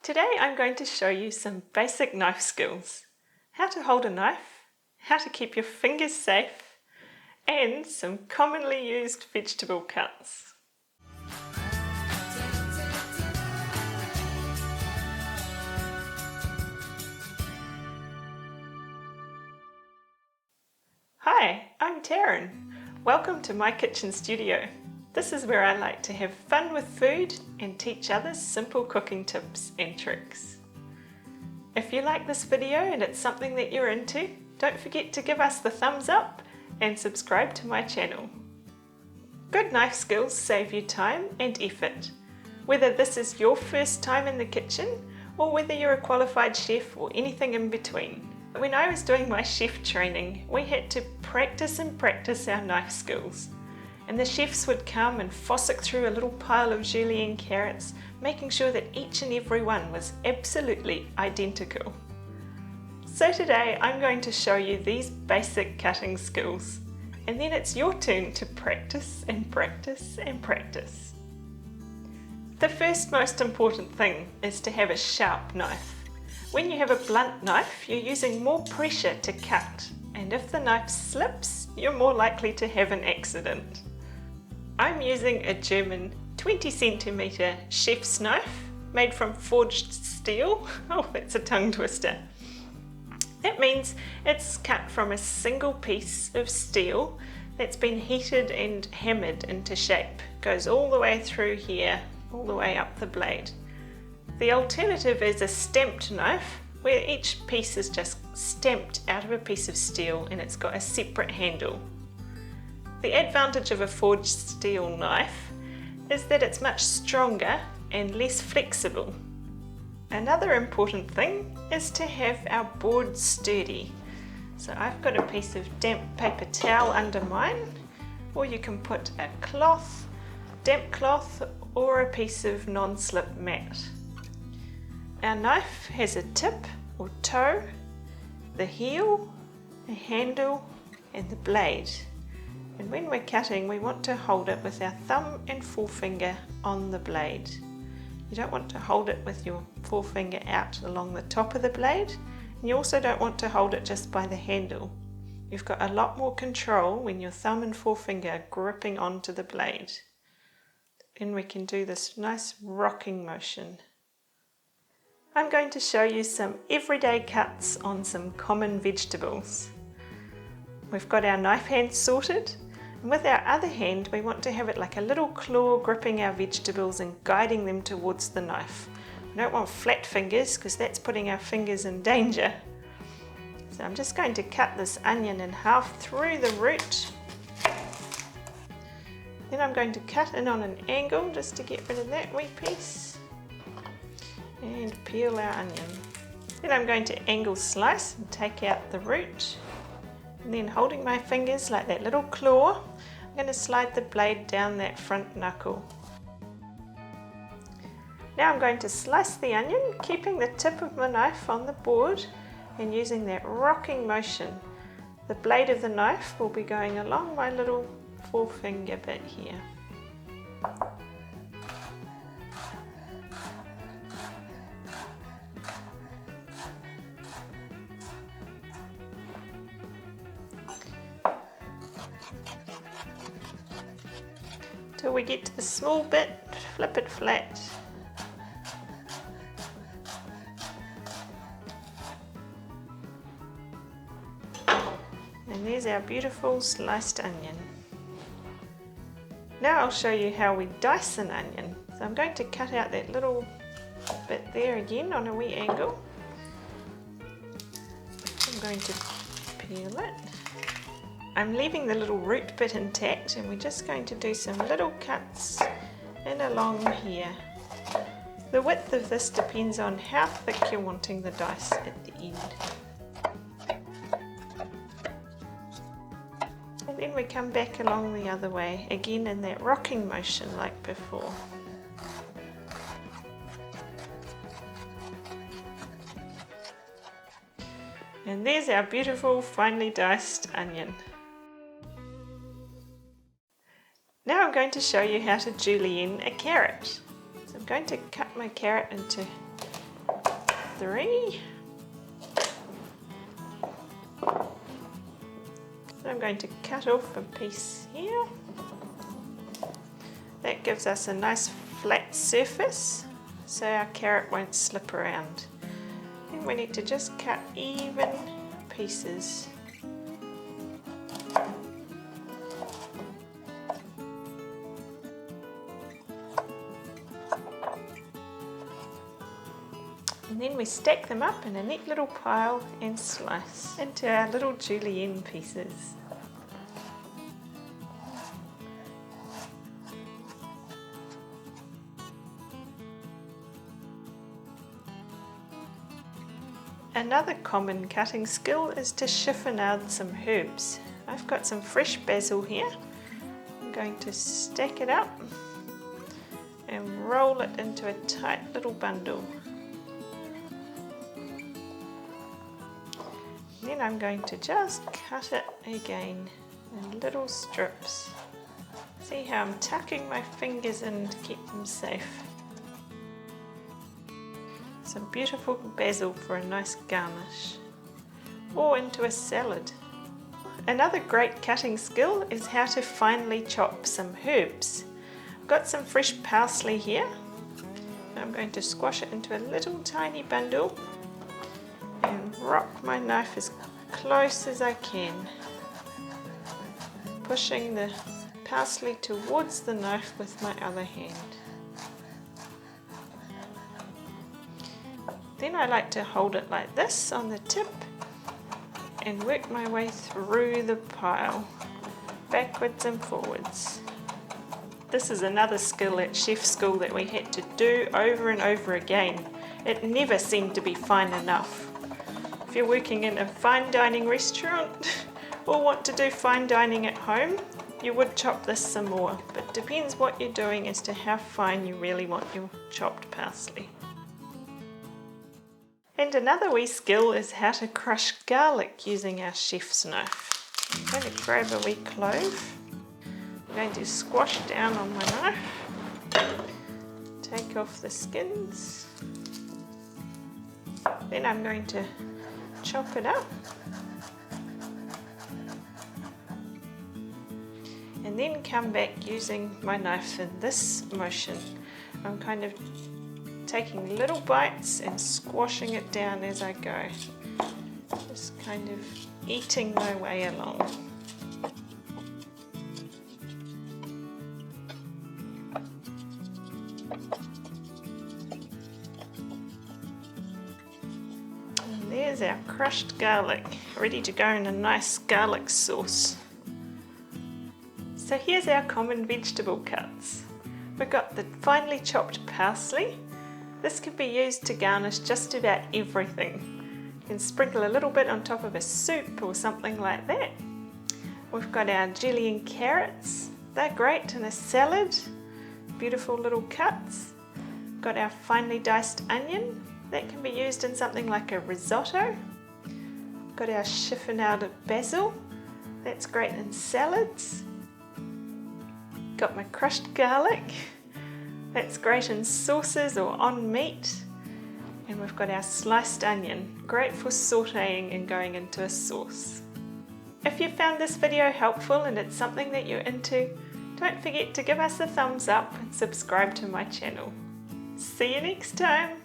Today I'm going to show you some basic knife skills. How to hold a knife, how to keep your fingers safe, and some commonly used vegetable cuts. Hi, I'm Taryn. Welcome to my kitchen studio. This is where I like to have fun with food and teach others simple cooking tips and tricks. If you like this video and it's something that you're into, don't forget to give us the thumbs up and subscribe to my channel. Good knife skills save you time and effort. Whether this is your first time in the kitchen or whether you're a qualified chef or anything in between. When I was doing my chef training, we had to practice our knife skills. And the chefs would come and fossick through a little pile of julienne carrots, making sure that each and every one was absolutely identical. So today I'm going to show you these basic cutting skills, and then it's your turn to practice and practice and practice. The first most important thing is to have a sharp knife. When you have a blunt knife, you're using more pressure to cut, and if the knife slips, you're more likely to have an accident. I'm using a German 20 centimeter chef's knife made from forged steel. Oh, that's a tongue twister. That means it's cut from a single piece of steel that's been heated and hammered into shape. Goes all the way through here, all the way up the blade. The alternative is a stamped knife, where each piece is just stamped out of a piece of steel and it's got a separate handle. The advantage of a forged steel knife is that it's much stronger and less flexible. Another important thing is to have our board sturdy. So I've got a piece of damp paper towel under mine, or you can put a cloth, damp cloth, or a piece of non-slip mat. Our knife has a tip or toe, the heel, a handle, and the blade. And when we're cutting, we want to hold it with our thumb and forefinger on the blade. You don't want to hold it with your forefinger out along the top of the blade, and you also don't want to hold it just by the handle. You've got a lot more control when your thumb and forefinger are gripping onto the blade. And we can do this nice rocking motion. I'm going to show you some everyday cuts on some common vegetables. We've got our knife hand sorted, and with our other hand we want to have it like a little claw gripping our vegetables and guiding them towards the knife. We don't want flat fingers because that's putting our fingers in danger. So I'm just going to cut this onion in half through the root. Then I'm going to cut in on an angle just to get rid of that wee piece. And peel our onion. Then I'm going to angle slice and take out the root. And then holding my fingers like that little claw, I'm going to slide the blade down that front knuckle. Now I'm going to slice the onion, keeping the tip of my knife on the board and using that rocking motion. The blade of the knife will be going along my little forefinger bit here. Till we get to the small bit, flip it flat. And there's our beautiful sliced onion. Now I'll show you how we dice an onion. So I'm going to cut out that little bit there again on a wee angle. I'm going to peel it. I'm leaving the little root bit intact, and we're just going to do some little cuts in along here. The width of this depends on how thick you're wanting the dice at the end. And then we come back along the other way, again in that rocking motion like before. And there's our beautiful finely diced onion. Now I'm going to show you how to julienne a carrot. So I'm going to cut my carrot into 3. So I'm going to cut off a piece here. That gives us a nice flat surface so our carrot won't slip around. Then we need to just cut even pieces. And then we stack them up in a neat little pile and slice into our little julienne pieces. Another common cutting skill is to chiffonade some herbs. I've got some fresh basil here. I'm going to stack it up and roll it into a tight little bundle. Then I'm going to just cut it again in little strips. See how I'm tucking my fingers in to keep them safe. Some beautiful basil for a nice garnish, or into a salad. Another great cutting skill is how to finely chop some herbs. I've got some fresh parsley here. I'm going to squash it into a little tiny bundle and rock my knife as close as I can, pushing the parsley towards the knife with my other hand. Then I like to hold it like this on the tip and work my way through the pile, backwards and forwards. This is another skill at chef school that we had to do over and over again. It never seemed to be fine enough. If you're working in a fine dining restaurant or want to do fine dining at home, you would chop this some more, but it depends what you're doing as to how fine you really want your chopped parsley. And another wee skill is how to crush garlic using our chef's knife. I'm going to grab a wee clove. I'm going to squash down on my knife, take off the skins. Then I'm going to chop it up. And then come back using my knife in this motion. I'm kind of taking little bites and squashing it down as I go. Just kind of eating my way along. And there's our crushed garlic, ready to go in a nice garlic sauce. So here's our common vegetable cuts. We've got the finely chopped parsley. This can be used to garnish just about everything. You can sprinkle a little bit on top of a soup or something like that. We've got our julienne carrots. They're great in a salad. Beautiful little cuts. We've got our finely diced onion. That can be used in something like a risotto. We've got our chiffonade basil. That's great in salads. Got my crushed garlic. That's great in sauces or on meat. And we've got our sliced onion, great for sauteing and going into a sauce. If you found this video helpful and it's something that you're into, don't forget to give us a thumbs up and subscribe to my channel. See you next time!